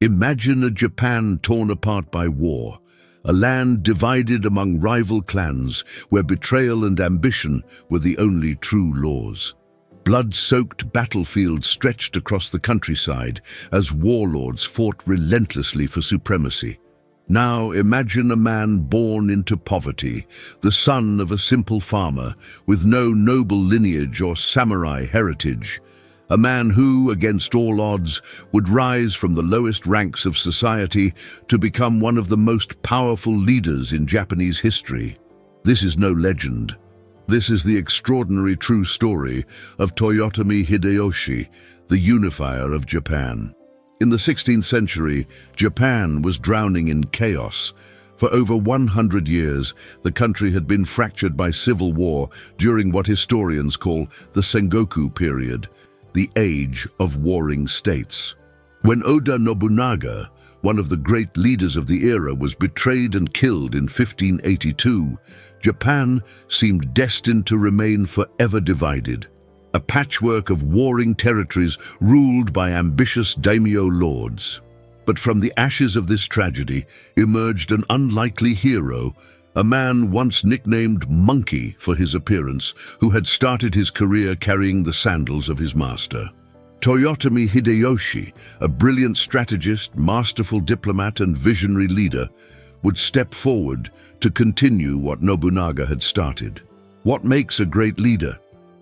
Imagine a Japan torn apart by war, a land divided among rival clans where betrayal and ambition were the only true laws. Blood-soaked battlefields stretched across the countryside as warlords fought relentlessly for supremacy. Now imagine a man born into poverty, the son of a simple farmer with no noble lineage or samurai heritage. A man who, against all odds, would rise from the lowest ranks of society to become one of the most powerful leaders in Japanese history. This is no legend. This is the extraordinary true story of Toyotomi Hideyoshi, the unifier of Japan. In the 16th century, Japan was drowning in chaos. For over 100 years, the country had been fractured by civil war during what historians call the Sengoku period, the age of warring states. When Oda Nobunaga, one of the great leaders of the era, was betrayed and killed in 1582, Japan seemed destined to remain forever divided, a patchwork of warring territories ruled by ambitious daimyo lords. But from the ashes of this tragedy emerged an unlikely hero, a man once nicknamed Monkey for his appearance, who had started his career carrying the sandals of his master. Toyotomi Hideyoshi, a brilliant strategist, masterful diplomat, and visionary leader, would step forward to continue what Nobunaga had started. What makes a great leader?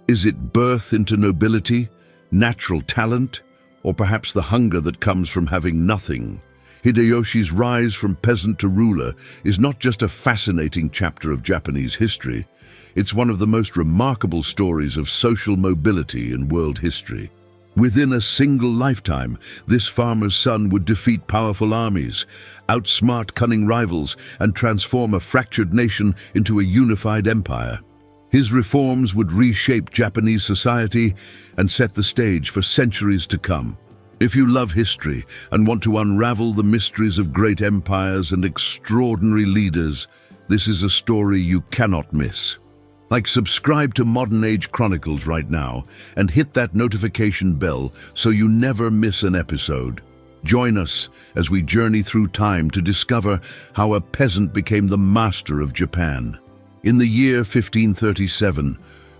Is it birth into nobility, natural talent, or perhaps the hunger that comes from having nothing? Hideyoshi's rise from peasant to ruler is not just a fascinating chapter of Japanese history, it's one of the most remarkable stories of social mobility in world history. Within a single lifetime, this farmer's son would defeat powerful armies, outsmart cunning rivals, and transform a fractured nation into a unified empire. His reforms would reshape Japanese society and set the stage for centuries to come. If you love history and want to unravel the mysteries of great empires and extraordinary leaders, this is a story you cannot miss. Subscribe to Modern Age Chronicles right now and hit that notification bell so you never miss an episode. Join us as we journey through time to discover how a peasant became the master of Japan. In the year 1537,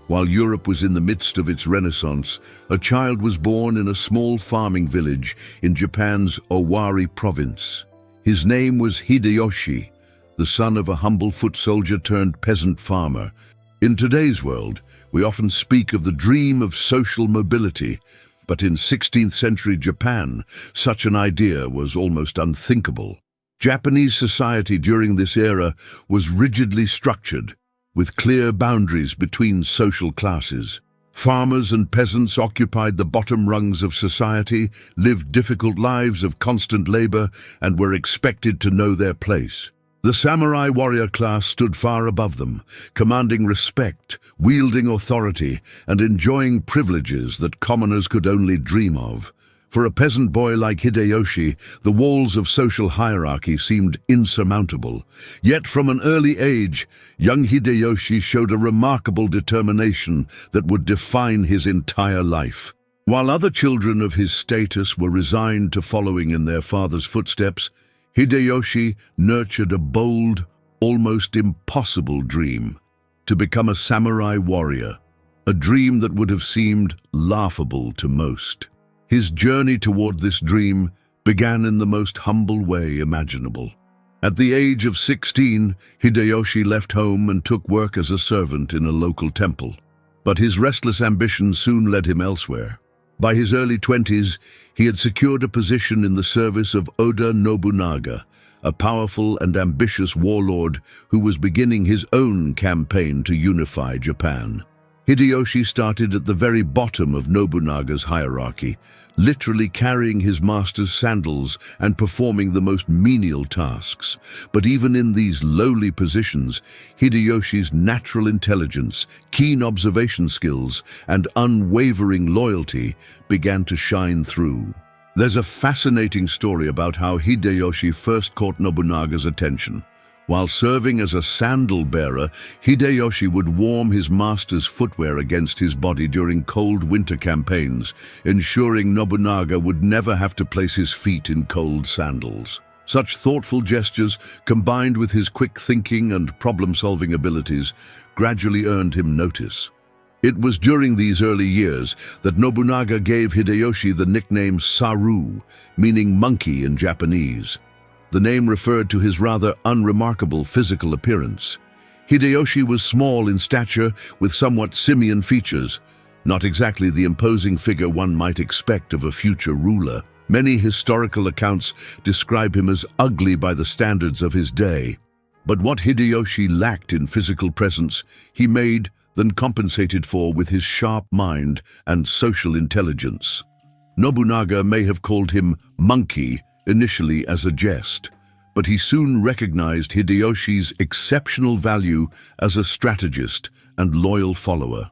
while Europe was in the midst of its Renaissance, a child was born in a small farming village in Japan's Owari province. His name was Hideyoshi, the son of a humble foot soldier turned peasant farmer. In today's world, we often speak of the dream of social mobility, but in 16th century Japan, such an idea was almost unthinkable. Japanese society during this era was rigidly structured, with clear boundaries between social classes. Farmers and peasants occupied the bottom rungs of society, lived difficult lives of constant labor, and were expected to know their place. The samurai warrior class stood far above them, commanding respect, wielding authority, and enjoying privileges that commoners could only dream of. For a peasant boy like Hideyoshi, the walls of social hierarchy seemed insurmountable. Yet from an early age, young Hideyoshi showed a remarkable determination that would define his entire life. While other children of his status were resigned to following in their father's footsteps, Hideyoshi nurtured a bold, almost impossible dream: to become a samurai warrior, a dream that would have seemed laughable to most. His journey toward this dream began in the most humble way imaginable. At the age of 16, Hideyoshi left home and took work as a servant in a local temple. But his restless ambition soon led him elsewhere. By his early 20s, he had secured a position in the service of Oda Nobunaga, a powerful and ambitious warlord who was beginning his own campaign to unify Japan. Hideyoshi started at the very bottom of Nobunaga's hierarchy, literally carrying his master's sandals and performing the most menial tasks. But even in these lowly positions, Hideyoshi's natural intelligence, keen observation skills, and unwavering loyalty began to shine through. There's a fascinating story about how Hideyoshi first caught Nobunaga's attention. While serving as a sandal bearer, Hideyoshi would warm his master's footwear against his body during cold winter campaigns, ensuring Nobunaga would never have to place his feet in cold sandals. Such thoughtful gestures, combined with his quick thinking and problem-solving abilities, gradually earned him notice. It was during these early years that Nobunaga gave Hideyoshi the nickname Saru, meaning monkey in Japanese. The name referred to his rather unremarkable physical appearance. Hideyoshi was small in stature with somewhat simian features, not exactly the imposing figure one might expect of a future ruler. Many historical accounts describe him as ugly by the standards of his day. But what Hideyoshi lacked in physical presence, he made, then compensated for with his sharp mind and social intelligence. Nobunaga may have called him monkey initially as a jest, but he soon recognized Hideyoshi's exceptional value as a strategist and loyal follower.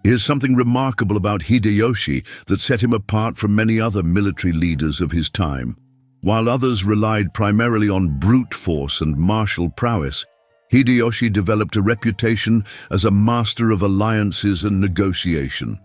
Here's something remarkable about Hideyoshi that set him apart from many other military leaders of his time. While others relied primarily on brute force and martial prowess, Hideyoshi developed a reputation as a master of alliances and negotiation.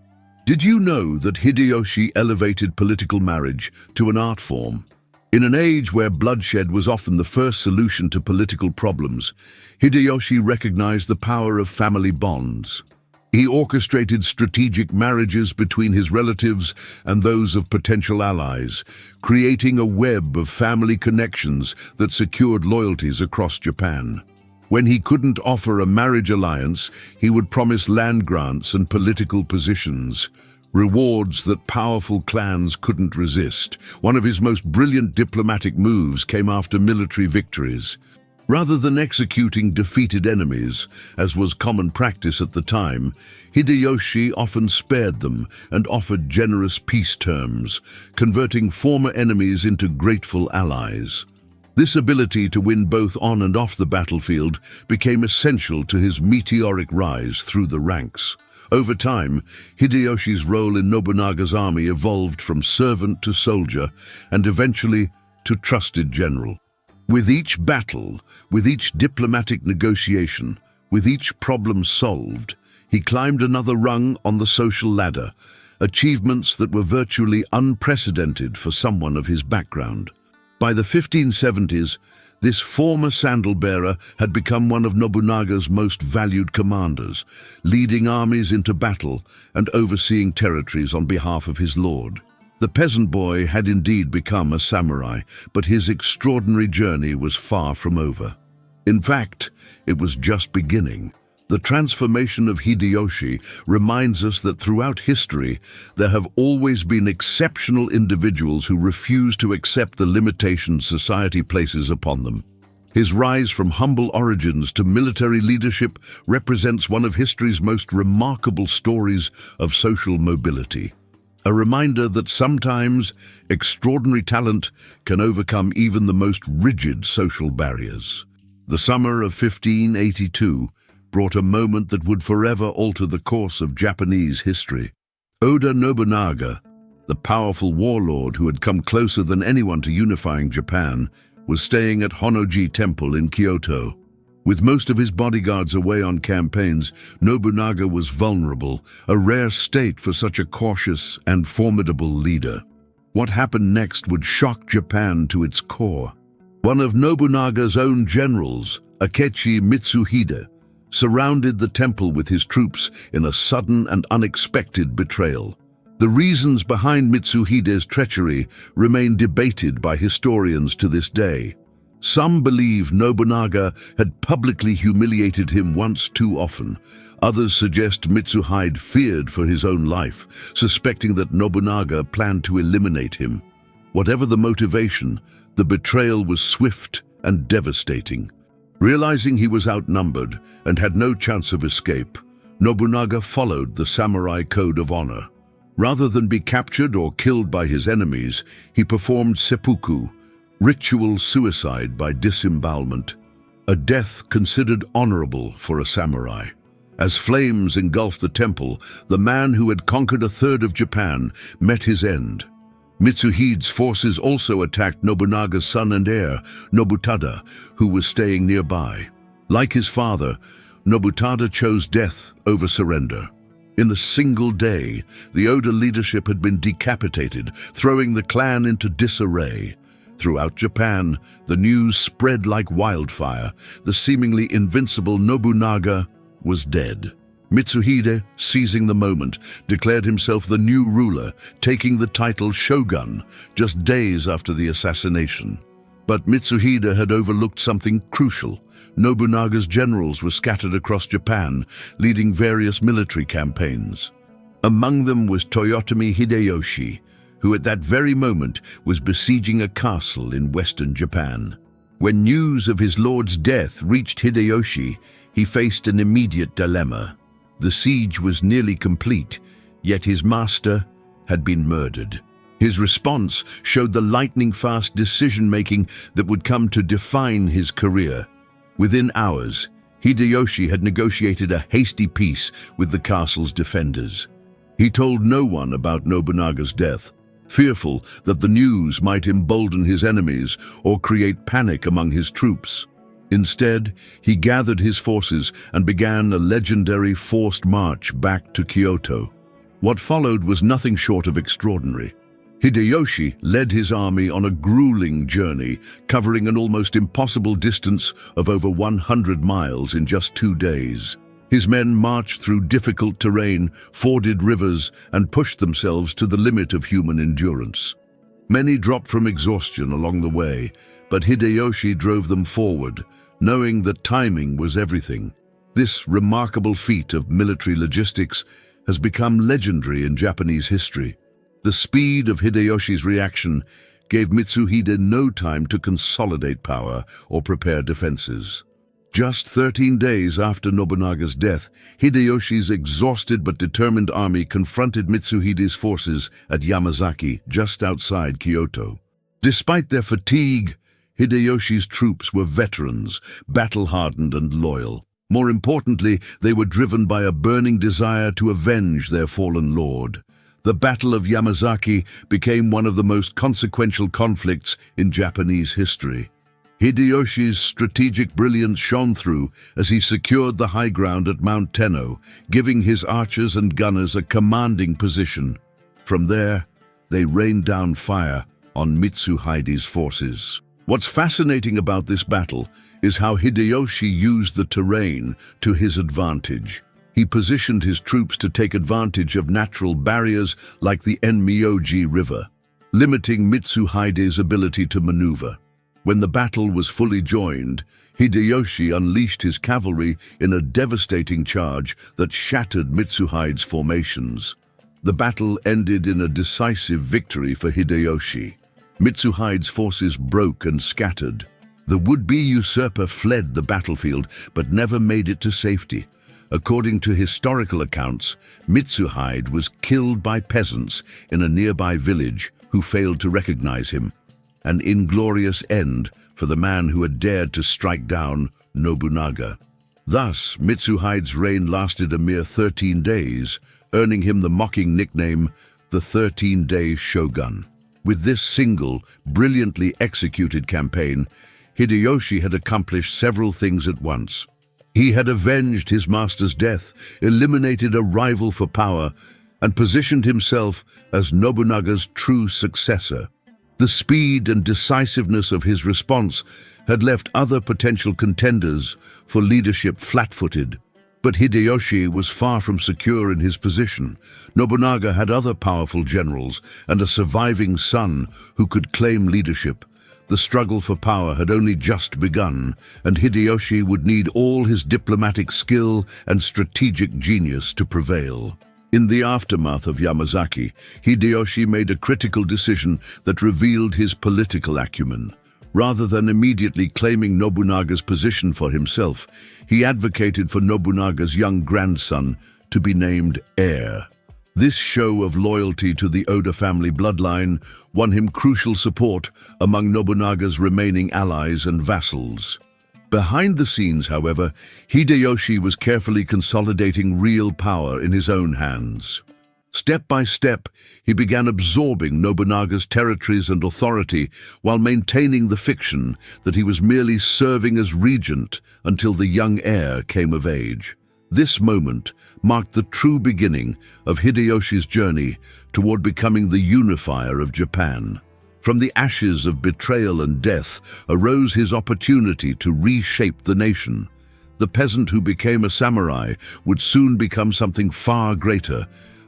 Did you know that Hideyoshi elevated political marriage to an art form? In an age where bloodshed was often the first solution to political problems, Hideyoshi recognized the power of family bonds. He orchestrated strategic marriages between his relatives and those of potential allies, creating a web of family connections that secured loyalties across Japan. When he couldn't offer a marriage alliance, he would promise land grants and political positions, rewards that powerful clans couldn't resist. One of his most brilliant diplomatic moves came after military victories. Rather than executing defeated enemies, as was common practice at the time, Hideyoshi often spared them and offered generous peace terms, converting former enemies into grateful allies. This ability to win both on and off the battlefield became essential to his meteoric rise through the ranks. Over time, Hideyoshi's role in Nobunaga's army evolved from servant to soldier and eventually to trusted general. With each battle, with each diplomatic negotiation, with each problem solved, he climbed another rung on the social ladder, achievements that were virtually unprecedented for someone of his background. By the 1570s, this former sandal-bearer had become one of Nobunaga's most valued commanders, leading armies into battle and overseeing territories on behalf of his lord. The peasant boy had indeed become a samurai, but his extraordinary journey was far from over. In fact, it was just beginning. The transformation of Hideyoshi reminds us that throughout history, there have always been exceptional individuals who refuse to accept the limitations society places upon them. His rise from humble origins to military leadership represents one of history's most remarkable stories of social mobility. A reminder that sometimes extraordinary talent can overcome even the most rigid social barriers. The summer of 1582 brought a moment that would forever alter the course of Japanese history. Oda Nobunaga, the powerful warlord who had come closer than anyone to unifying Japan, was staying at Honnoji Temple in Kyoto. With most of his bodyguards away on campaigns, Nobunaga was vulnerable, a rare state for such a cautious and formidable leader. What happened next would shock Japan to its core. One of Nobunaga's own generals, Akechi Mitsuhide, surrounded the temple with his troops in a sudden and unexpected betrayal. The reasons behind Mitsuhide's treachery remain debated by historians to this day. Some believe Nobunaga had publicly humiliated him once too often. Others suggest Mitsuhide feared for his own life, suspecting that Nobunaga planned to eliminate him. Whatever the motivation, the betrayal was swift and devastating. Realizing he was outnumbered and had no chance of escape, Nobunaga followed the samurai code of honor. Rather than be captured or killed by his enemies, he performed seppuku, ritual suicide by disembowelment, a death considered honorable for a samurai. As flames engulfed the temple, the man who had conquered a third of Japan met his end. Mitsuhide's forces also attacked Nobunaga's son and heir, Nobutada, who was staying nearby. Like his father, Nobutada chose death over surrender. In a single day, the Oda leadership had been decapitated, throwing the clan into disarray. Throughout Japan, the news spread like wildfire. The seemingly invincible Nobunaga was dead. Mitsuhide, seizing the moment, declared himself the new ruler, taking the title shogun just days after the assassination. But Mitsuhide had overlooked something crucial. Nobunaga's generals were scattered across Japan, leading various military campaigns. Among them was Toyotomi Hideyoshi, who at that very moment was besieging a castle in western Japan. When news of his lord's death reached Hideyoshi, he faced an immediate dilemma. The siege was nearly complete, yet his master had been murdered. His response showed the lightning-fast decision-making that would come to define his career. Within hours, Hideyoshi had negotiated a hasty peace with the castle's defenders. He told no one about Nobunaga's death, fearful that the news might embolden his enemies or create panic among his troops. Instead, he gathered his forces and began a legendary forced march back to Kyoto. What followed was nothing short of extraordinary. Hideyoshi led his army on a grueling journey, covering an almost impossible distance of over 100 miles in just 2 days. His men marched through difficult terrain, forded rivers, and pushed themselves to the limit of human endurance. Many dropped from exhaustion along the way, but Hideyoshi drove them forward, knowing that timing was everything. This remarkable feat of military logistics has become legendary in Japanese history. The speed of Hideyoshi's reaction gave Mitsuhide no time to consolidate power or prepare defenses. Just 13 days after Nobunaga's death, Hideyoshi's exhausted but determined army confronted Mitsuhide's forces at Yamazaki, just outside Kyoto. Despite their fatigue, Hideyoshi's troops were veterans, battle-hardened and loyal. More importantly, they were driven by a burning desire to avenge their fallen lord. The Battle of Yamazaki became one of the most consequential conflicts in Japanese history. Hideyoshi's strategic brilliance shone through as he secured the high ground at Mount Tenno, giving his archers and gunners a commanding position. From there, they rained down fire on Mitsuhide's forces. What's fascinating about this battle is how Hideyoshi used the terrain to his advantage. He positioned his troops to take advantage of natural barriers like the Enmyoji River, limiting Mitsuhide's ability to maneuver. When the battle was fully joined, Hideyoshi unleashed his cavalry in a devastating charge that shattered Mitsuhide's formations. The battle ended in a decisive victory for Hideyoshi. Mitsuhide's forces broke and scattered. The would-be usurper fled the battlefield but never made it to safety. According to historical accounts, Mitsuhide was killed by peasants in a nearby village who failed to recognize him. An inglorious end for the man who had dared to strike down Nobunaga. Thus, Mitsuhide's reign lasted a mere 13 days, earning him the mocking nickname, the 13-Day Shogun. With this single, brilliantly executed campaign, Hideyoshi had accomplished several things at once. He had avenged his master's death, eliminated a rival for power, and positioned himself as Nobunaga's true successor. The speed and decisiveness of his response had left other potential contenders for leadership flat-footed. But Hideyoshi was far from secure in his position. Nobunaga had other powerful generals and a surviving son who could claim leadership. The struggle for power had only just begun, and Hideyoshi would need all his diplomatic skill and strategic genius to prevail. In the aftermath of Yamazaki, Hideyoshi made a critical decision that revealed his political acumen. Rather than immediately claiming Nobunaga's position for himself, he advocated for Nobunaga's young grandson to be named heir. This show of loyalty to the Oda family bloodline won him crucial support among Nobunaga's remaining allies and vassals. Behind the scenes, however, Hideyoshi was carefully consolidating real power in his own hands. Step by step, he began absorbing Nobunaga's territories and authority while maintaining the fiction that he was merely serving as regent until the young heir came of age. This moment marked the true beginning of Hideyoshi's journey toward becoming the unifier of Japan. From the ashes of betrayal and death arose his opportunity to reshape the nation. The peasant who became a samurai would soon become something far greater,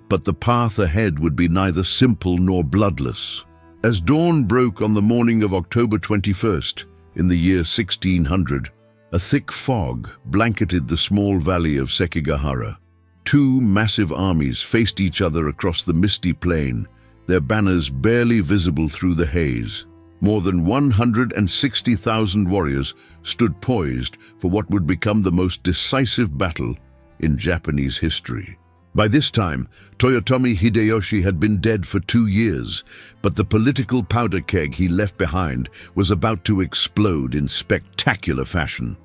but the path ahead would be neither simple nor bloodless. As dawn broke on the morning of October 21st, in the year 1600, a thick fog blanketed the small valley of Sekigahara. Two massive armies faced each other across the misty plain, their banners barely visible through the haze. More than 160,000 warriors stood poised for what would become the most decisive battle in Japanese history. By this time, Toyotomi Hideyoshi had been dead for 2 years, but the political powder keg he left behind was about to explode in spectacular fashion.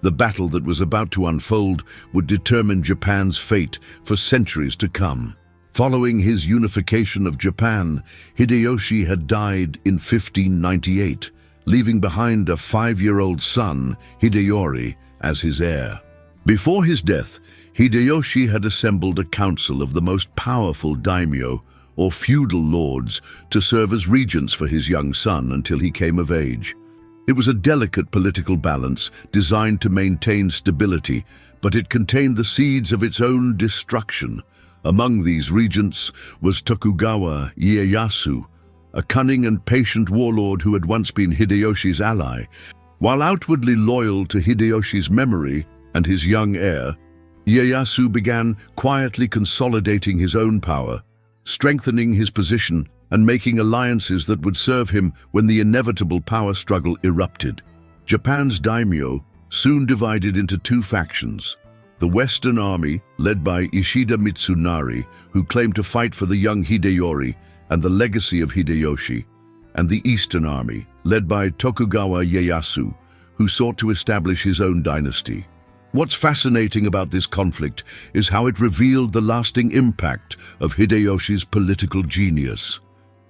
The battle that was about to unfold would determine Japan's fate for centuries to come. Following his unification of Japan, Hideyoshi had died in 1598, leaving behind a 5-year-old son, Hideyori, as his heir. Before his death, Hideyoshi had assembled a council of the most powerful daimyo, or feudal lords, to serve as regents for his young son until he came of age. It was a delicate political balance designed to maintain stability, but it contained the seeds of its own destruction. Among these regents was Tokugawa Ieyasu, a cunning and patient warlord who had once been Hideyoshi's ally. While outwardly loyal to Hideyoshi's memory and his young heir, Ieyasu began quietly consolidating his own power, strengthening his position and making alliances that would serve him when the inevitable power struggle erupted. Japan's daimyo soon divided into two factions: the Western Army, led by Ishida Mitsunari, who claimed to fight for the young Hideyori and the legacy of Hideyoshi, and the Eastern Army, led by Tokugawa Ieyasu, who sought to establish his own dynasty. What's fascinating about this conflict is how it revealed the lasting impact of Hideyoshi's political genius.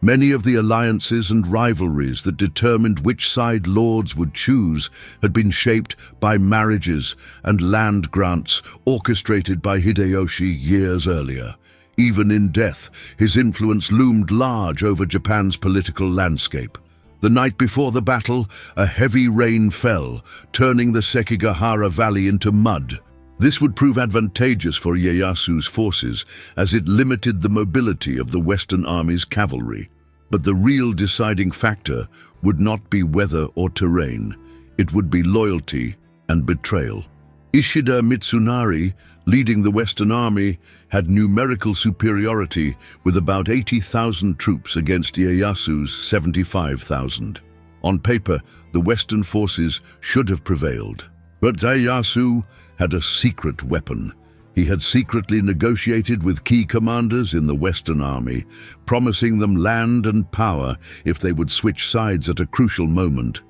Many of the alliances and rivalries that determined which side lords would choose had been shaped by marriages and land grants orchestrated by Hideyoshi years earlier. Even in death, his influence loomed large over Japan's political landscape. The night before the battle, a heavy rain fell, turning the Sekigahara Valley into mud. This would prove advantageous for Ieyasu's forces, as it limited the mobility of the Western Army's cavalry. But the real deciding factor would not be weather or terrain. It would be loyalty and betrayal. Ishida Mitsunari, leading the Western Army, had numerical superiority with about 80,000 troops against Ieyasu's 75,000. On paper, the Western forces should have prevailed. But Ieyasu had a secret weapon. He had secretly negotiated with key commanders in the Western Army, promising them land and power if they would switch sides at a crucial moment.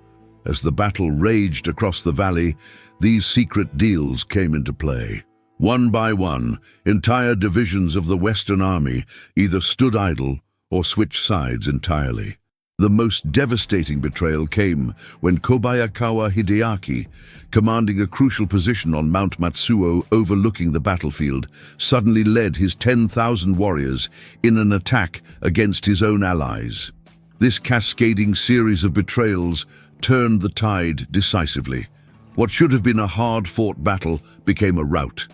As the battle raged across the valley, these secret deals came into play. One by one, entire divisions of the Western Army either stood idle or switched sides entirely. The most devastating betrayal came when Kobayakawa Hideaki, commanding a crucial position on Mount Matsuo overlooking the battlefield, suddenly led his 10,000 warriors in an attack against his own allies. This cascading series of betrayals turned the tide decisively. What should have been a hard-fought battle became a rout.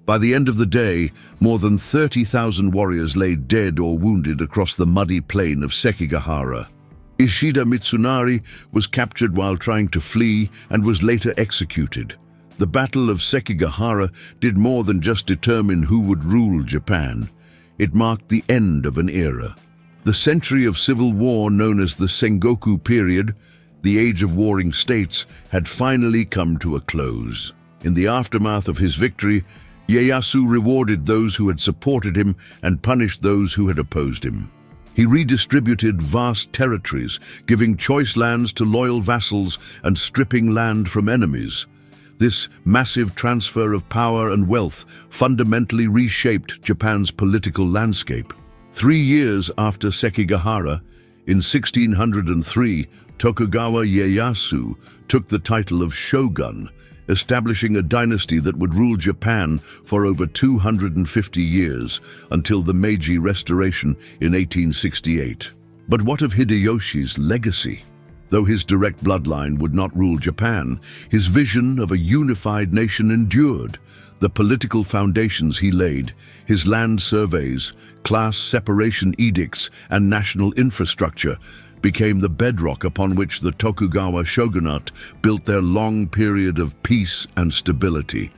By the end of the day, more than 30,000 warriors lay dead or wounded across the muddy plain of Sekigahara. Ishida Mitsunari was captured while trying to flee and was later executed. The Battle of Sekigahara did more than just determine who would rule Japan. It marked the end of an era. The century of civil war known as the Sengoku period, the age of warring states, had finally come to a close. In the aftermath of his victory, Ieyasu rewarded those who had supported him and punished those who had opposed him. He redistributed vast territories, giving choice lands to loyal vassals and stripping land from enemies. This massive transfer of power and wealth fundamentally reshaped Japan's political landscape. 3 years after Sekigahara, in 1603, Tokugawa Ieyasu took the title of shogun, establishing a dynasty that would rule Japan for over 250 years until the Meiji Restoration in 1868. But what of Hideyoshi's legacy? Though his direct bloodline would not rule Japan, his vision of a unified nation endured. The political foundations he laid, his land surveys, class separation edicts, and national infrastructure became the bedrock upon which the Tokugawa shogunate built their long period of peace and stability.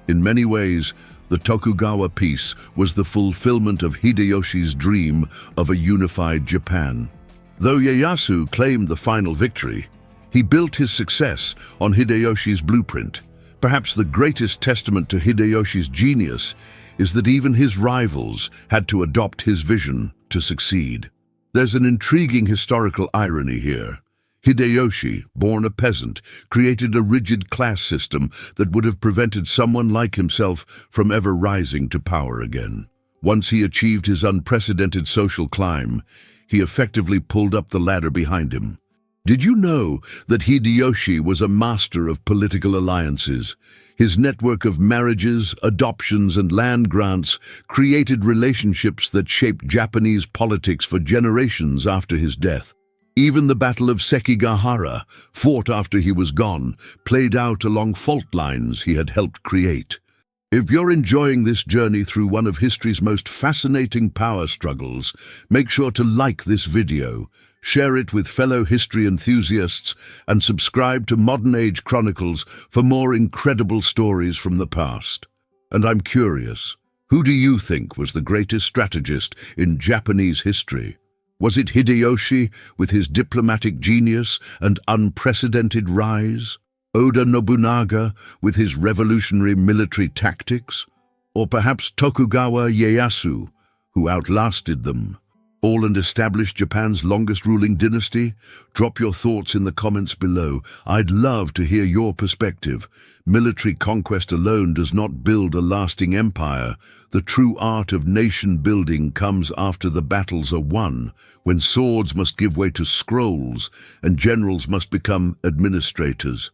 In many ways, the Tokugawa peace was the fulfillment of Hideyoshi's dream of a unified Japan. Though Ieyasu claimed the final victory, he built his success on Hideyoshi's blueprint. Perhaps the greatest testament to Hideyoshi's genius is that even his rivals had to adopt his vision to succeed. There's an intriguing historical irony here. Hideyoshi, born a peasant, created a rigid class system that would have prevented someone like himself from ever rising to power again. Once he achieved his unprecedented social climb, he effectively pulled up the ladder behind him. Did you know that Hideyoshi was a master of political alliances? His network of marriages, adoptions, and land grants created relationships that shaped Japanese politics for generations after his death. Even the Battle of Sekigahara, fought after he was gone, played out along fault lines he had helped create. If you're enjoying this journey through one of history's most fascinating power struggles, make sure to like this video, share it with fellow history enthusiasts, and subscribe to Modern Age Chronicles for more incredible stories from the past. And I'm curious, who do you think was the greatest strategist in Japanese history? Was it Hideyoshi with his diplomatic genius and unprecedented rise? Oda Nobunaga with his revolutionary military tactics? Or perhaps Tokugawa Ieyasu, who outlasted them, all and established Japan's longest ruling dynasty? Drop your thoughts in the comments below. I'd love to hear your perspective. Military conquest alone does not build a lasting empire. The true art of nation building comes after the battles are won, when swords must give way to scrolls and generals must become administrators.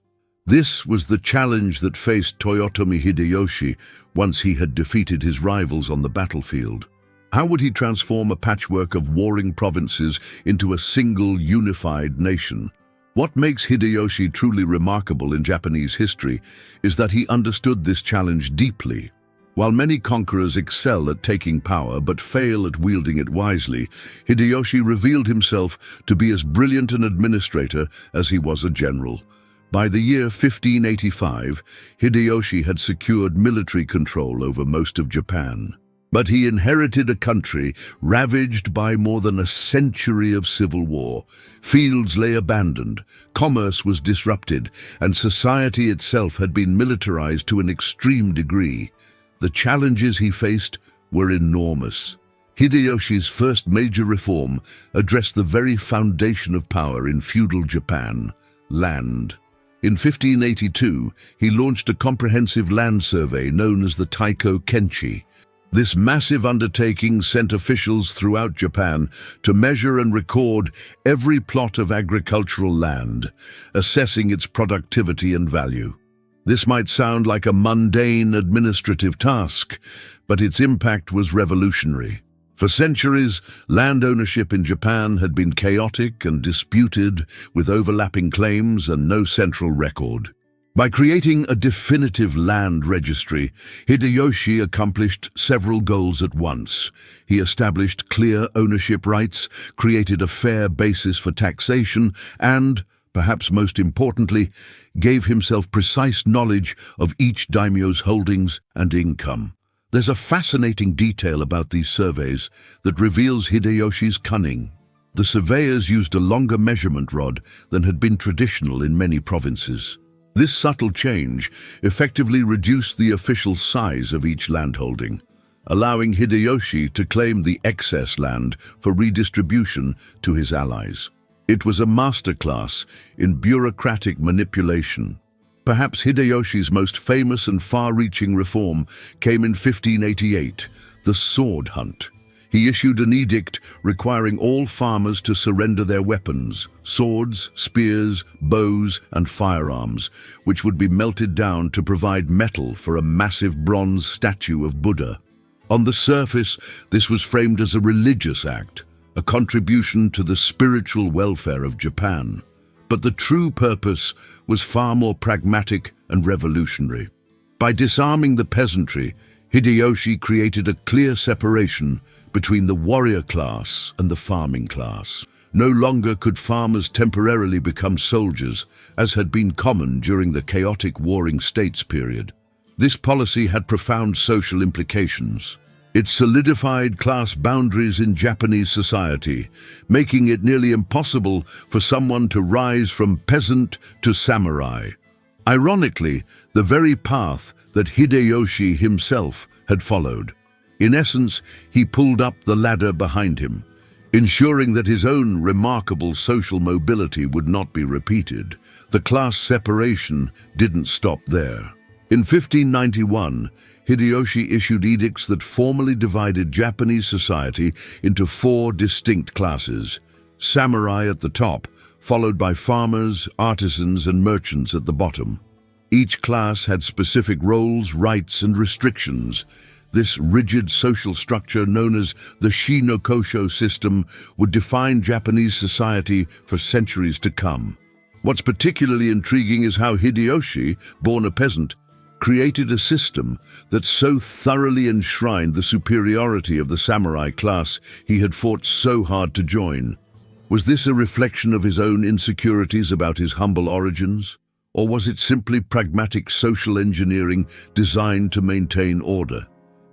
This was the challenge that faced Toyotomi Hideyoshi once he had defeated his rivals on the battlefield. How would he transform a patchwork of warring provinces into a single unified nation? What makes Hideyoshi truly remarkable in Japanese history is that he understood this challenge deeply. While many conquerors excel at taking power but fail at wielding it wisely, Hideyoshi revealed himself to be as brilliant an administrator as he was a general. By the year 1585, Hideyoshi had secured military control over most of Japan. But he inherited a country ravaged by more than a century of civil war. Fields lay abandoned, commerce was disrupted, and society itself had been militarized to an extreme degree. The challenges he faced were enormous. Hideyoshi's first major reform addressed the very foundation of power in feudal Japan: land. In 1582, he launched a comprehensive land survey known as the Taiko Kenchi. This massive undertaking sent officials throughout Japan to measure and record every plot of agricultural land, assessing its productivity and value. This might sound like a mundane administrative task, but its impact was revolutionary. For centuries, land ownership in Japan had been chaotic and disputed, with overlapping claims and no central record. By creating a definitive land registry, Hideyoshi accomplished several goals at once. He established clear ownership rights, created a fair basis for taxation, and, perhaps most importantly, gave himself precise knowledge of each daimyo's holdings and income. There's a fascinating detail about these surveys that reveals Hideyoshi's cunning. The surveyors used a longer measurement rod than had been traditional in many provinces. This subtle change effectively reduced the official size of each landholding, allowing Hideyoshi to claim the excess land for redistribution to his allies. It was a masterclass in bureaucratic manipulation. Perhaps Hideyoshi's most famous and far-reaching reform came in 1588, the sword hunt. He issued an edict requiring all farmers to surrender their weapons, swords, spears, bows, and firearms, which would be melted down to provide metal for a massive bronze statue of Buddha. On the surface, this was framed as a religious act, a contribution to the spiritual welfare of Japan. But the true purpose was far more pragmatic and revolutionary. By disarming the peasantry, Hideyoshi created a clear separation between the warrior class and the farming class. No longer could farmers temporarily become soldiers, as had been common during the chaotic warring states period. This policy had profound social implications. It solidified class boundaries in Japanese society, making it nearly impossible for someone to rise from peasant to samurai. Ironically, the very path that Hideyoshi himself had followed. In essence, he pulled up the ladder behind him, ensuring that his own remarkable social mobility would not be repeated. The class separation didn't stop there. In 1591, Hideyoshi issued edicts that formally divided Japanese society into 4 distinct classes: samurai at the top, followed by farmers, artisans, and merchants at the bottom. Each class had specific roles, rights, and restrictions. This rigid social structure, known as the Shinokosho system, would define Japanese society for centuries to come. What's particularly intriguing is how Hideyoshi, born a peasant, created a system that so thoroughly enshrined the superiority of the samurai class he had fought so hard to join. Was this a reflection of his own insecurities about his humble origins? Or was it simply pragmatic social engineering designed to maintain order?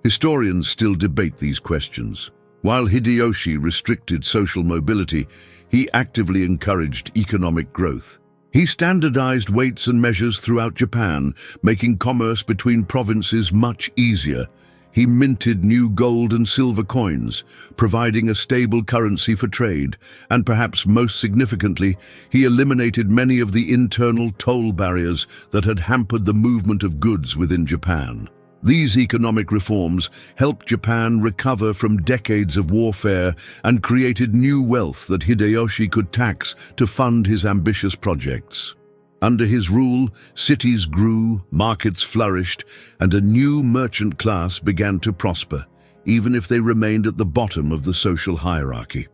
Historians still debate these questions. While Hideyoshi restricted social mobility, he actively encouraged economic growth. He standardized weights and measures throughout Japan, making commerce between provinces much easier. He minted new gold and silver coins, providing a stable currency for trade, and perhaps most significantly, he eliminated many of the internal toll barriers that had hampered the movement of goods within Japan. These economic reforms helped Japan recover from decades of warfare and created new wealth that Hideyoshi could tax to fund his ambitious projects. Under his rule, cities grew, markets flourished, and a new merchant class began to prosper, even if they remained at the bottom of the social hierarchy.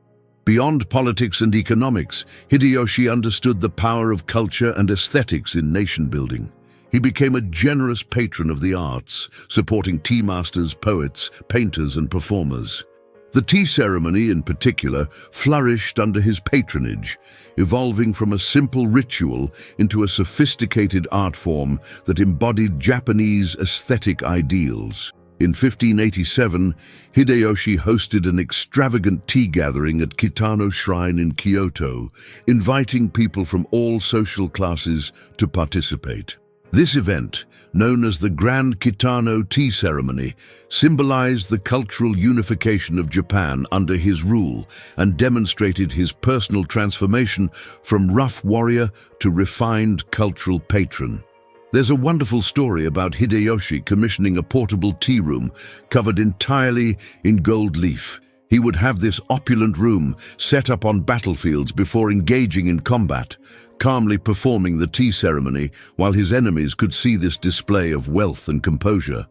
Beyond politics and economics, Hideyoshi understood the power of culture and aesthetics in nation-building. He became a generous patron of the arts, supporting tea masters, poets, painters, and performers. The tea ceremony, in particular, flourished under his patronage, evolving from a simple ritual into a sophisticated art form that embodied Japanese aesthetic ideals. In 1587, Hideyoshi hosted an extravagant tea gathering at Kitano Shrine in Kyoto, inviting people from all social classes to participate. This event, known as the Grand Kitano Tea Ceremony, symbolized the cultural unification of Japan under his rule and demonstrated his personal transformation from rough warrior to refined cultural patron. There's a wonderful story about Hideyoshi commissioning a portable tea room covered entirely in gold leaf. He would have this opulent room set up on battlefields before engaging in combat, calmly performing the tea ceremony while his enemies could see this display of wealth and composure.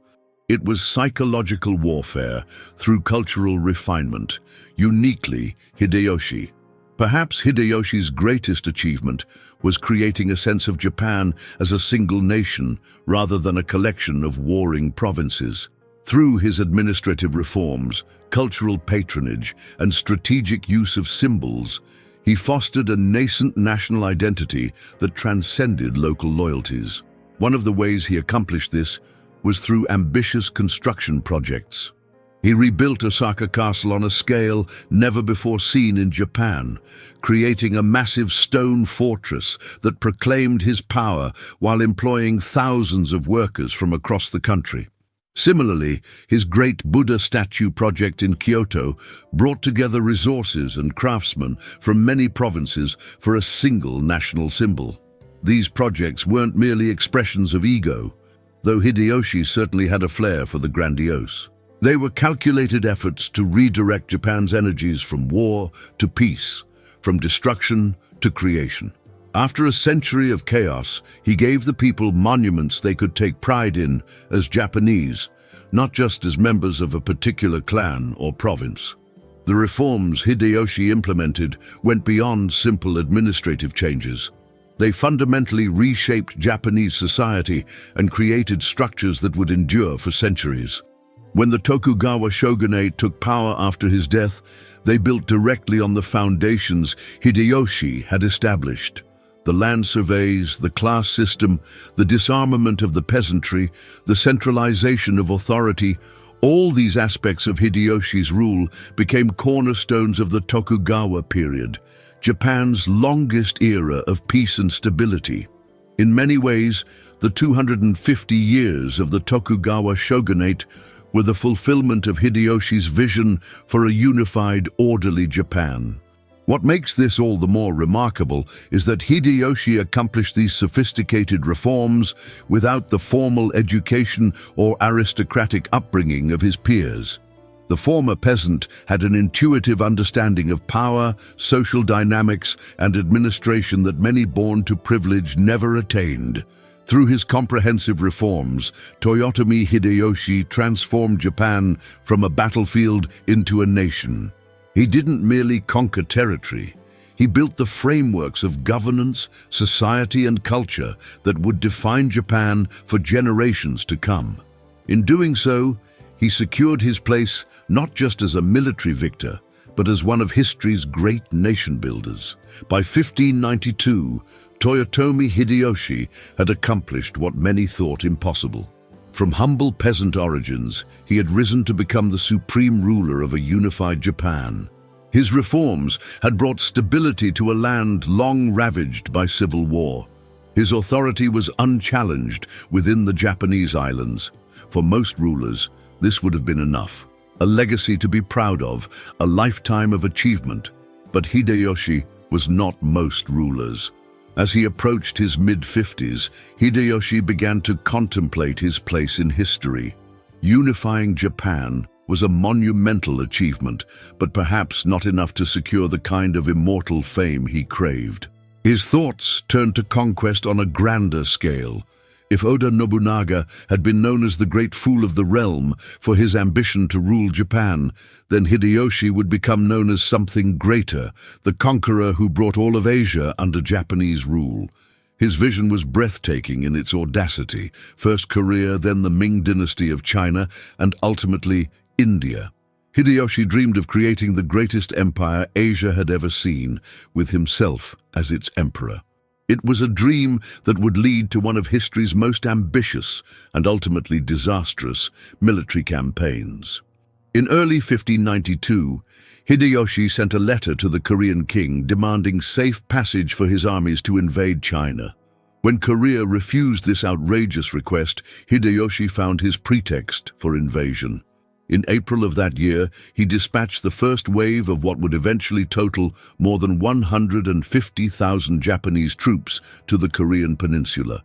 It was psychological warfare through cultural refinement, uniquely Hideyoshi. Perhaps Hideyoshi's greatest achievement was creating a sense of Japan as a single nation rather than a collection of warring provinces. Through his administrative reforms, cultural patronage, and strategic use of symbols, he fostered a nascent national identity that transcended local loyalties. One of the ways he accomplished this was through ambitious construction projects. He rebuilt Osaka Castle on a scale never before seen in Japan, creating a massive stone fortress that proclaimed his power while employing thousands of workers from across the country. Similarly, his great Buddha statue project in Kyoto brought together resources and craftsmen from many provinces for a single national symbol. These projects weren't merely expressions of ego, though Hideyoshi certainly had a flair for the grandiose. They were calculated efforts to redirect Japan's energies from war to peace, from destruction to creation. After a century of chaos, he gave the people monuments they could take pride in as Japanese, not just as members of a particular clan or province. The reforms Hideyoshi implemented went beyond simple administrative changes. They fundamentally reshaped Japanese society and created structures that would endure for centuries. When the Tokugawa shogunate took power after his death, they built directly on the foundations Hideyoshi had established. The land surveys, the class system, the disarmament of the peasantry, the centralization of authority, all these aspects of Hideyoshi's rule became cornerstones of the Tokugawa period, Japan's longest era of peace and stability. In many ways, the 250 years of the Tokugawa shogunate were the fulfillment of Hideyoshi's vision for a unified, orderly Japan. What makes this all the more remarkable is that Hideyoshi accomplished these sophisticated reforms without the formal education or aristocratic upbringing of his peers. The former peasant had an intuitive understanding of power, social dynamics, and administration that many born to privilege never attained. Through his comprehensive reforms, Toyotomi Hideyoshi transformed Japan from a battlefield into a nation. He didn't merely conquer territory. He built the frameworks of governance, society, and culture that would define Japan for generations to come. In doing so, he secured his place not just as a military victor, but as one of history's great nation builders. By 1592, Toyotomi Hideyoshi had accomplished what many thought impossible. From humble peasant origins, he had risen to become the supreme ruler of a unified Japan. His reforms had brought stability to a land long ravaged by civil war. His authority was unchallenged within the Japanese islands. For most rulers, this would have been enough. A legacy to be proud of, a lifetime of achievement. But Hideyoshi was not most rulers. As he approached his mid-50s, Hideyoshi began to contemplate his place in history. Unifying Japan was a monumental achievement, but perhaps not enough to secure the kind of immortal fame he craved. His thoughts turned to conquest on a grander scale. If Oda Nobunaga had been known as the great fool of the realm for his ambition to rule Japan, then Hideyoshi would become known as something greater, the conqueror who brought all of Asia under Japanese rule. His vision was breathtaking in its audacity, first Korea, then the Ming dynasty of China, and ultimately India. Hideyoshi dreamed of creating the greatest empire Asia had ever seen, with himself as its emperor. It was a dream that would lead to one of history's most ambitious and ultimately disastrous military campaigns. In early 1592, Hideyoshi sent a letter to the Korean king demanding safe passage for his armies to invade China. When Korea refused this outrageous request, Hideyoshi found his pretext for invasion. In April of that year, he dispatched the first wave of what would eventually total more than 150,000 Japanese troops to the Korean peninsula.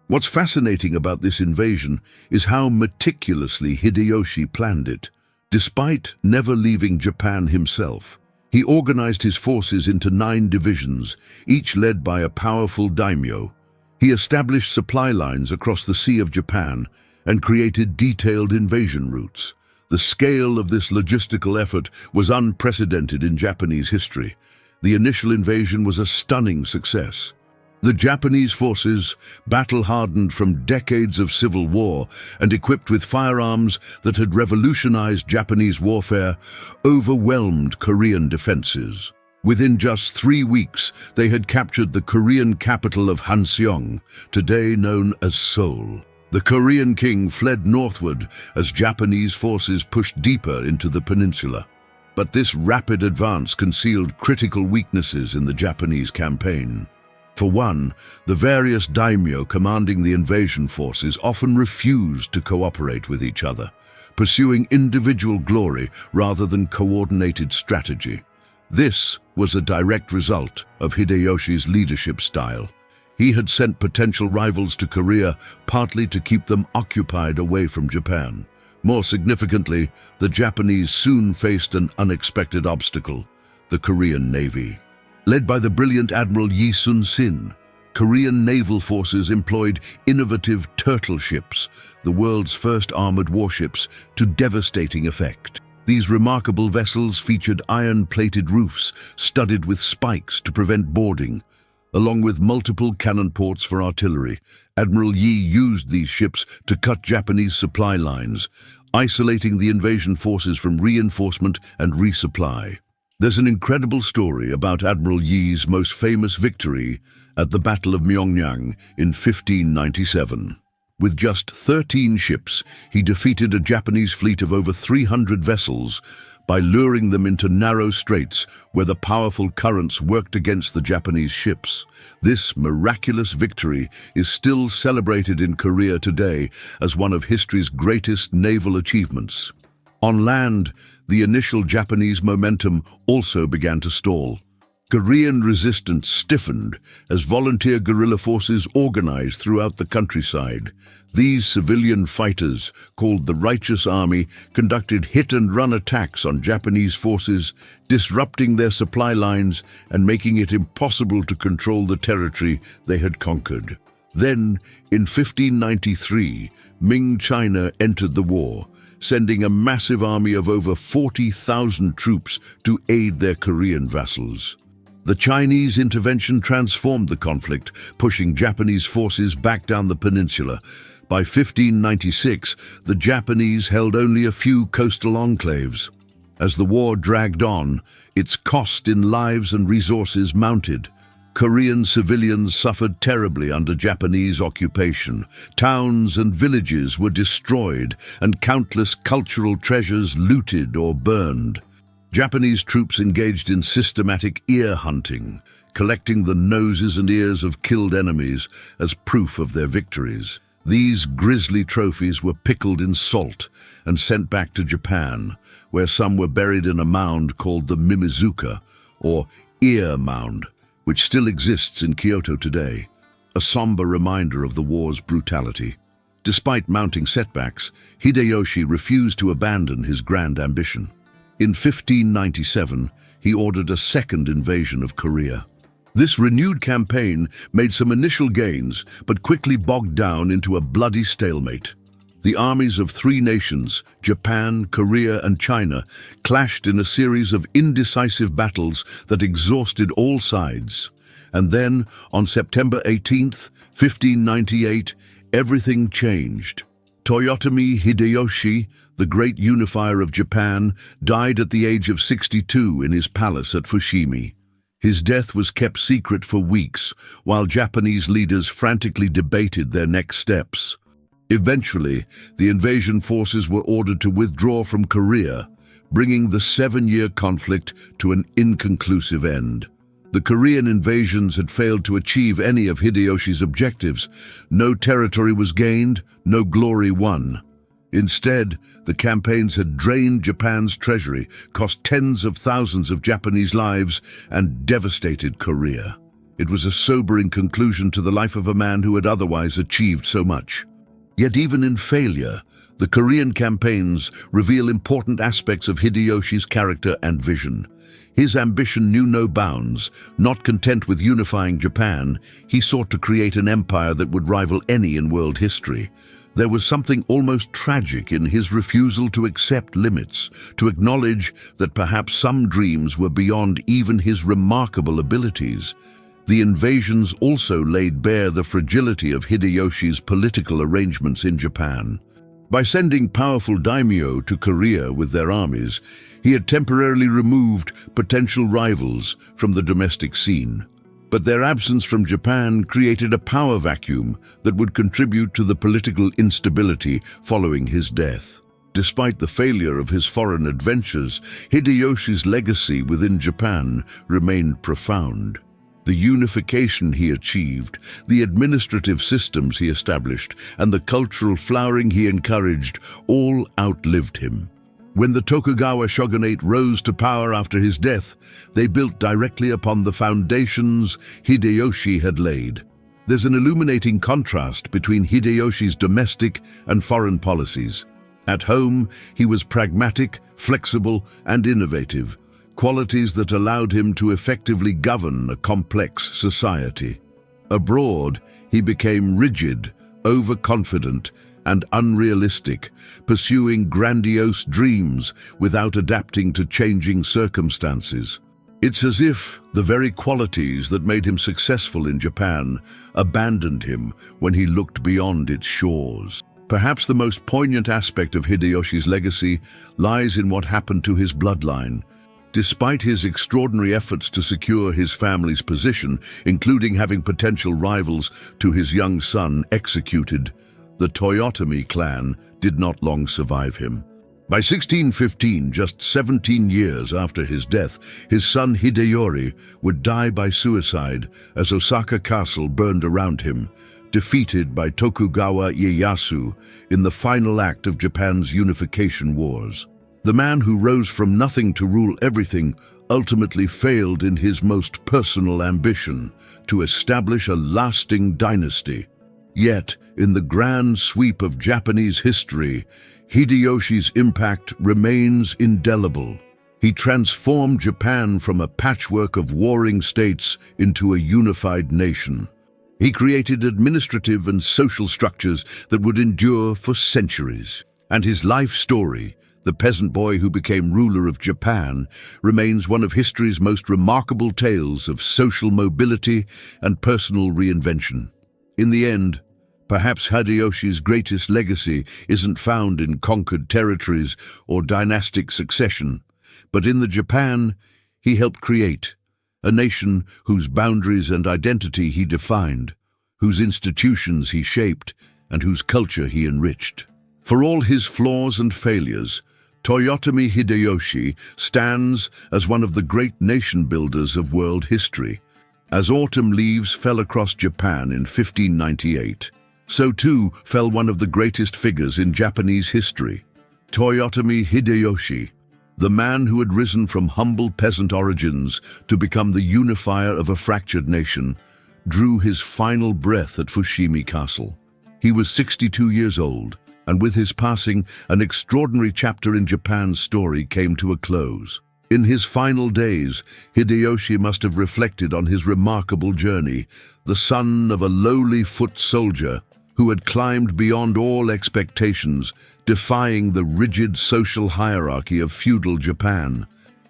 What's fascinating about this invasion is how meticulously Hideyoshi planned it. Despite never leaving Japan himself, he organized his forces into 9 divisions, each led by a powerful daimyo. He established supply lines across the Sea of Japan and created detailed invasion routes. The scale of this logistical effort was unprecedented in Japanese history. The initial invasion was a stunning success. The Japanese forces, battle-hardened from decades of civil war and equipped with firearms that had revolutionized Japanese warfare, overwhelmed Korean defenses. Within just 3 weeks, they had captured the Korean capital of Hanseong, today known as Seoul. The Korean king fled northward as Japanese forces pushed deeper into the peninsula. But this rapid advance concealed critical weaknesses in the Japanese campaign. For one, the various daimyo commanding the invasion forces often refused to cooperate with each other, pursuing individual glory rather than coordinated strategy. This was a direct result of Hideyoshi's leadership style. He had sent potential rivals to Korea, partly to keep them occupied away from Japan. More significantly, the Japanese soon faced an unexpected obstacle: the Korean Navy. Led by the brilliant Admiral Yi Sun-sin, Korean naval forces employed innovative turtle ships, the world's first armored warships, to devastating effect. These remarkable vessels featured iron-plated roofs studded with spikes to prevent boarding. Along with multiple cannon ports for artillery, Admiral Yi used these ships to cut Japanese supply lines, isolating the invasion forces from reinforcement and resupply. There's an incredible story about Admiral Yi's most famous victory at the Battle of Myeongnyang in 1597. With just 13 ships, he defeated a Japanese fleet of over 300 vessels by luring them into narrow straits where the powerful currents worked against the Japanese ships. This miraculous victory is still celebrated in Korea today as one of history's greatest naval achievements. On land, the initial Japanese momentum also began to stall. Korean resistance stiffened as volunteer guerrilla forces organized throughout the countryside. These civilian fighters, called the Righteous Army, conducted hit-and-run attacks on Japanese forces, disrupting their supply lines and making it impossible to control the territory they had conquered. Then, in 1593, Ming China entered the war, sending a massive army of over 40,000 troops to aid their Korean vassals. The Chinese intervention transformed the conflict, pushing Japanese forces back down the peninsula. By 1596, the Japanese held only a few coastal enclaves. As the war dragged on, its cost in lives and resources mounted. Korean civilians suffered terribly under Japanese occupation. Towns and villages were destroyed, and countless cultural treasures looted or burned. Japanese troops engaged in systematic ear hunting, collecting the noses and ears of killed enemies as proof of their victories. These grisly trophies were pickled in salt and sent back to Japan, where some were buried in a mound called the Mimizuka, or ear mound, which still exists in Kyoto today, a somber reminder of the war's brutality. Despite mounting setbacks, Hideyoshi refused to abandon his grand ambition. In 1597, he ordered a second invasion of Korea. This renewed campaign made some initial gains, but quickly bogged down into a bloody stalemate. The armies of three nations, Japan, Korea, and China, clashed in a series of indecisive battles that exhausted all sides. And then, on September 18th, 1598, everything changed. Toyotomi Hideyoshi, the great unifier of Japan, died at the age of 62 in his palace at Fushimi. His death was kept secret for weeks, while Japanese leaders frantically debated their next steps. Eventually, the invasion forces were ordered to withdraw from Korea, bringing the 7-year conflict to an inconclusive end. The Korean invasions had failed to achieve any of Hideyoshi's objectives. No territory was gained, no glory won. Instead, the campaigns had drained Japan's treasury, cost tens of thousands of Japanese lives, and devastated Korea. It was a sobering conclusion to the life of a man who had otherwise achieved so much. Yet even in failure, the Korean campaigns reveal important aspects of Hideyoshi's character and vision. His ambition knew no bounds. Not content with unifying Japan, he sought to create an empire that would rival any in world history. There was something almost tragic in his refusal to accept limits, to acknowledge that perhaps some dreams were beyond even his remarkable abilities. The invasions also laid bare the fragility of Hideyoshi's political arrangements in Japan. By sending powerful daimyo to Korea with their armies, he had temporarily removed potential rivals from the domestic scene. But their absence from Japan created a power vacuum that would contribute to the political instability following his death. Despite the failure of his foreign adventures, Hideyoshi's legacy within Japan remained profound. The unification he achieved, the administrative systems he established, and the cultural flowering he encouraged all outlived him. When the Tokugawa shogunate rose to power after his death, they built directly upon the foundations Hideyoshi had laid. There's an illuminating contrast between Hideyoshi's domestic and foreign policies. At home, he was pragmatic, flexible, and innovative, qualities that allowed him to effectively govern a complex society. Abroad, he became rigid, overconfident, and unrealistic, pursuing grandiose dreams without adapting to changing circumstances. It's as if the very qualities that made him successful in Japan abandoned him when he looked beyond its shores. Perhaps the most poignant aspect of Hideyoshi's legacy lies in what happened to his bloodline. Despite his extraordinary efforts to secure his family's position, including having potential rivals to his young son executed, the Toyotomi clan did not long survive him. By 1615, just 17 years after his death, his son Hideyori would die by suicide as Osaka Castle burned around him, defeated by Tokugawa Ieyasu in the final act of Japan's unification wars. The man who rose from nothing to rule everything ultimately failed in his most personal ambition to establish a lasting dynasty. Yet, in the grand sweep of Japanese history, Hideyoshi's impact remains indelible. He transformed Japan from a patchwork of warring states into a unified nation. He created administrative and social structures that would endure for centuries. And his life story, the peasant boy who became ruler of Japan, remains one of history's most remarkable tales of social mobility and personal reinvention. In the end, perhaps Hideyoshi's greatest legacy isn't found in conquered territories or dynastic succession, but in the Japan he helped create, a nation whose boundaries and identity he defined, whose institutions he shaped, and whose culture he enriched. For all his flaws and failures, Toyotomi Hideyoshi stands as one of the great nation builders of world history. As autumn leaves fell across Japan in 1598, so too fell one of the greatest figures in Japanese history, Toyotomi Hideyoshi, the man who had risen from humble peasant origins to become the unifier of a fractured nation, drew his final breath at Fushimi Castle. He was 62 years old, and with his passing, an extraordinary chapter in Japan's story came to a close. In his final days, Hideyoshi must have reflected on his remarkable journey, the son of a lowly foot soldier who had climbed beyond all expectations, defying the rigid social hierarchy of feudal Japan.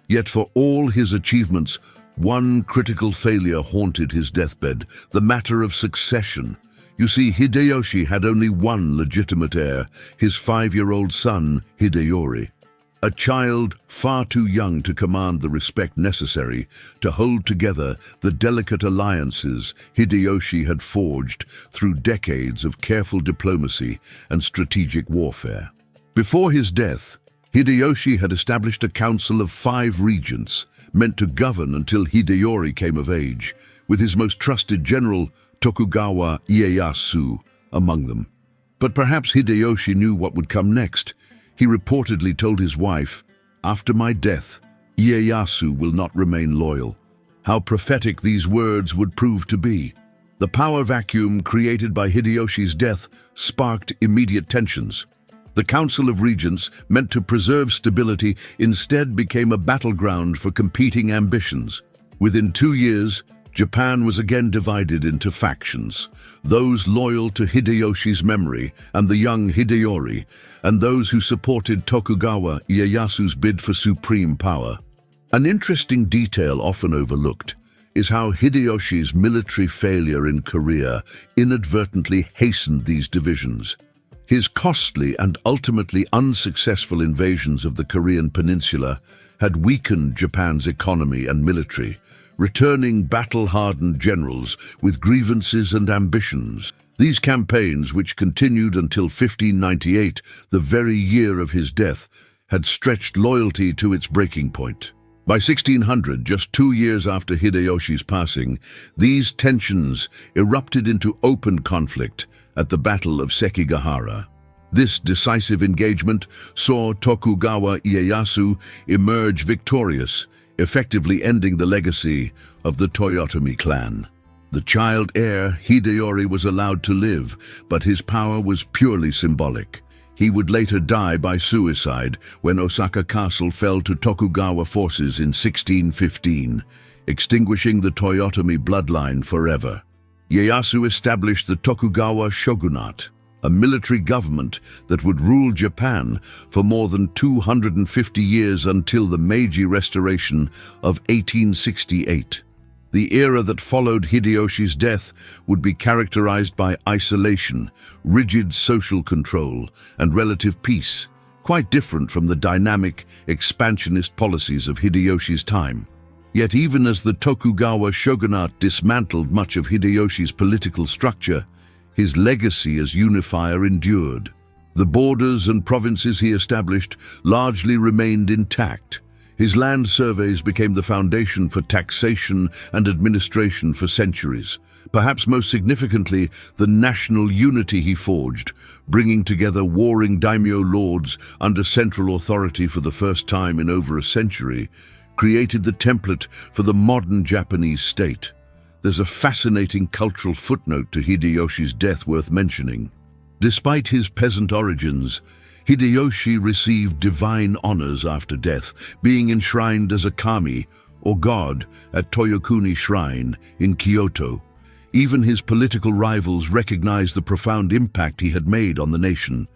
Yet for all his achievements, one critical failure haunted his deathbed, the matter of succession. You see, Hideyoshi had only one legitimate heir, his 5-year-old son, Hideyori. A child far too young to command the respect necessary to hold together the delicate alliances Hideyoshi had forged through decades of careful diplomacy and strategic warfare. Before his death, Hideyoshi had established a council of 5 regents, meant to govern until Hideyori came of age, with his most trusted general, Tokugawa Ieyasu, among them. But perhaps Hideyoshi knew what would come next. He reportedly told his wife, "After my death, Ieyasu will not remain loyal." How prophetic these words would prove to be. The power vacuum created by Hideyoshi's death sparked immediate tensions. The Council of Regents, meant to preserve stability, instead became a battleground for competing ambitions. Within 2 years, Japan was again divided into factions, those loyal to Hideyoshi's memory and the young Hideyori, and those who supported Tokugawa Ieyasu's bid for supreme power. An interesting detail often overlooked is how Hideyoshi's military failure in Korea inadvertently hastened these divisions. His costly and ultimately unsuccessful invasions of the Korean peninsula had weakened Japan's economy and military, returning battle-hardened generals with grievances and ambitions. These campaigns, which continued until 1598, the very year of his death, had stretched loyalty to its breaking point. By 1600, just 2 years after Hideyoshi's passing, these tensions erupted into open conflict at the Battle of Sekigahara. This decisive engagement saw Tokugawa Ieyasu emerge victorious, effectively ending the legacy of the Toyotomi clan. The child heir, Hideyori, was allowed to live, but his power was purely symbolic. He would later die by suicide when Osaka Castle fell to Tokugawa forces in 1615, extinguishing the Toyotomi bloodline forever. Ieyasu established the Tokugawa shogunate, a military government that would rule Japan for more than 250 years until the Meiji Restoration of 1868. The era that followed Hideyoshi's death would be characterized by isolation, rigid social control, and relative peace, quite different from the dynamic, expansionist policies of Hideyoshi's time. Yet even as the Tokugawa shogunate dismantled much of Hideyoshi's political structure, his legacy as unifier endured. The borders and provinces he established largely remained intact. His land surveys became the foundation for taxation and administration for centuries. Perhaps most significantly, the national unity he forged, bringing together warring daimyo lords under central authority for the first time in over a century, created the template for the modern Japanese state. There's a fascinating cultural footnote to Hideyoshi's death worth mentioning. Despite his peasant origins, Hideyoshi received divine honors after death, being enshrined as a kami, or god, at Toyokuni Shrine in Kyoto. Even his political rivals recognized the profound impact he had made on the nation.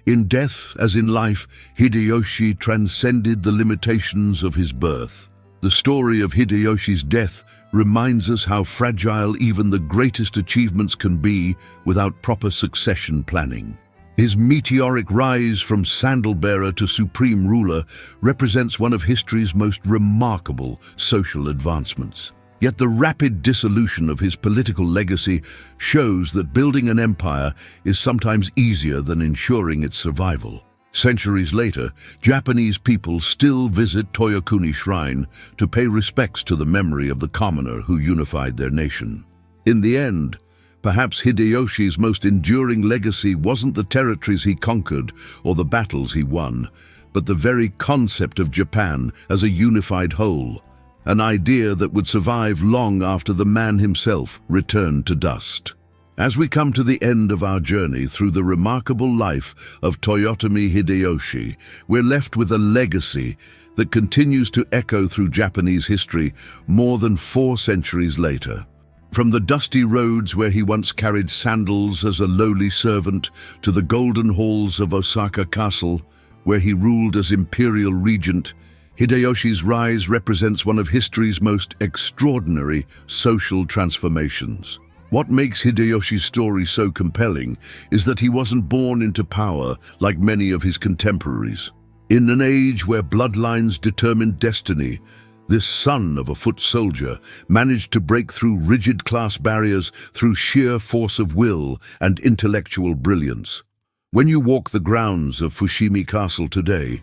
In death, as in life, Hideyoshi transcended the limitations of his birth. The story of Hideyoshi's death reminds us how fragile even the greatest achievements can be without proper succession planning. His meteoric rise from sandal-bearer to supreme ruler represents one of history's most remarkable social advancements. Yet the rapid dissolution of his political legacy shows that building an empire is sometimes easier than ensuring its survival. Centuries later, Japanese people still visit Toyokuni Shrine to pay respects to the memory of the commoner who unified their nation. In the end, perhaps Hideyoshi's most enduring legacy wasn't the territories he conquered or the battles he won, but the very concept of Japan as a unified whole, an idea that would survive long after the man himself returned to dust. As we come to the end of our journey through the remarkable life of Toyotomi Hideyoshi, we're left with a legacy that continues to echo through Japanese history more than 4 centuries later. From the dusty roads where he once carried sandals as a lowly servant to the golden halls of Osaka Castle, where he ruled as imperial regent, Hideyoshi's rise represents one of history's most extraordinary social transformations. What makes Hideyoshi's story so compelling is that he wasn't born into power like many of his contemporaries. In an age where bloodlines determined destiny, this son of a foot soldier managed to break through rigid class barriers through sheer force of will and intellectual brilliance. When you walk the grounds of Fushimi Castle today,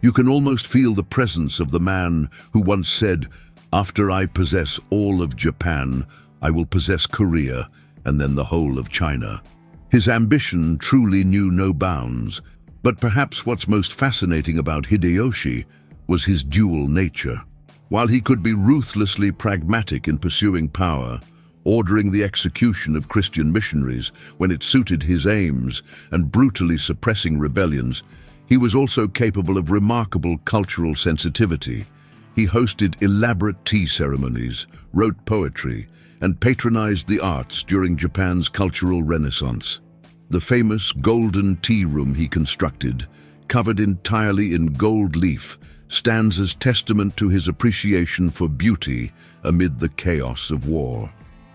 you can almost feel the presence of the man who once said, "After I possess all of Japan, I will possess Korea and then the whole of China." His ambition truly knew no bounds, but perhaps what's most fascinating about Hideyoshi was his dual nature. While he could be ruthlessly pragmatic in pursuing power, ordering the execution of Christian missionaries when it suited his aims and brutally suppressing rebellions, he was also capable of remarkable cultural sensitivity. He hosted elaborate tea ceremonies, wrote poetry, and patronized the arts during Japan's cultural renaissance. The famous golden tea room he constructed, covered entirely in gold leaf, stands as testament to his appreciation for beauty amid the chaos of war.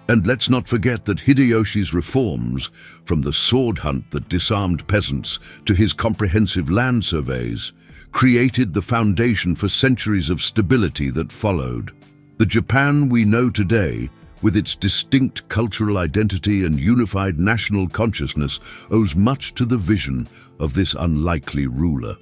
And let's not forget that Hideyoshi's reforms, from the sword hunt that disarmed peasants to his comprehensive land surveys, created the foundation for centuries of stability that followed. The Japan we know today, with its distinct cultural identity and unified national consciousness, owes much to the vision of this unlikely ruler.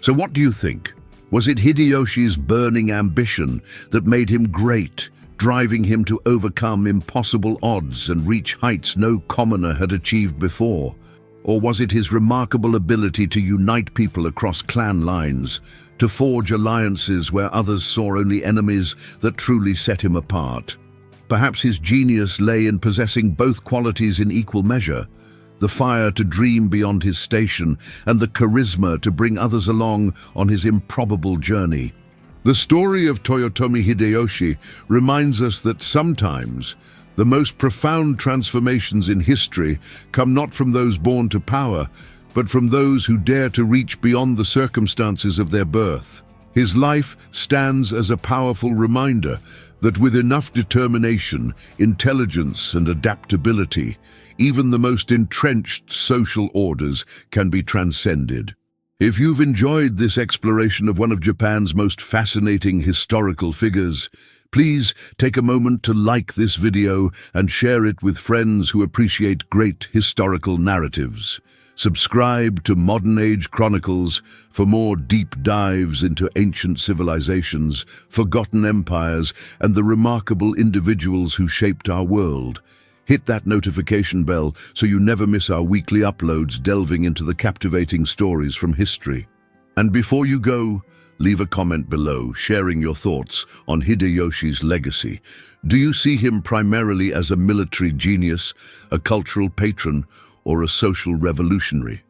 So what do you think? Was it Hideyoshi's burning ambition that made him great, driving him to overcome impossible odds and reach heights no commoner had achieved before? Or was it his remarkable ability to unite people across clan lines, to forge alliances where others saw only enemies that truly set him apart? Perhaps his genius lay in possessing both qualities in equal measure: the fire to dream beyond his station and the charisma to bring others along on his improbable journey. The story of Toyotomi Hideyoshi reminds us that sometimes the most profound transformations in history come not from those born to power, but from those who dare to reach beyond the circumstances of their birth. His life stands as a powerful reminder that with enough determination, intelligence, and adaptability, even the most entrenched social orders can be transcended. If you've enjoyed this exploration of one of Japan's most fascinating historical figures, please take a moment to like this video and share it with friends who appreciate great historical narratives. Subscribe to Modern Age Chronicles for more deep dives into ancient civilizations, forgotten empires, and the remarkable individuals who shaped our world. Hit that notification bell so you never miss our weekly uploads delving into the captivating stories from history. And before you go, leave a comment below sharing your thoughts on Hideyoshi's legacy. Do you see him primarily as a military genius, a cultural patron, or a social revolutionary?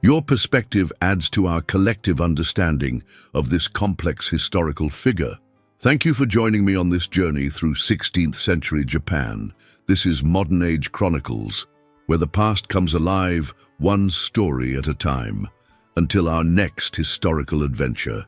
Your perspective adds to our collective understanding of this complex historical figure. Thank you for joining me on this journey through 16th century Japan. This is Modern Age Chronicles, where the past comes alive, one story at a time. Until our next historical adventure.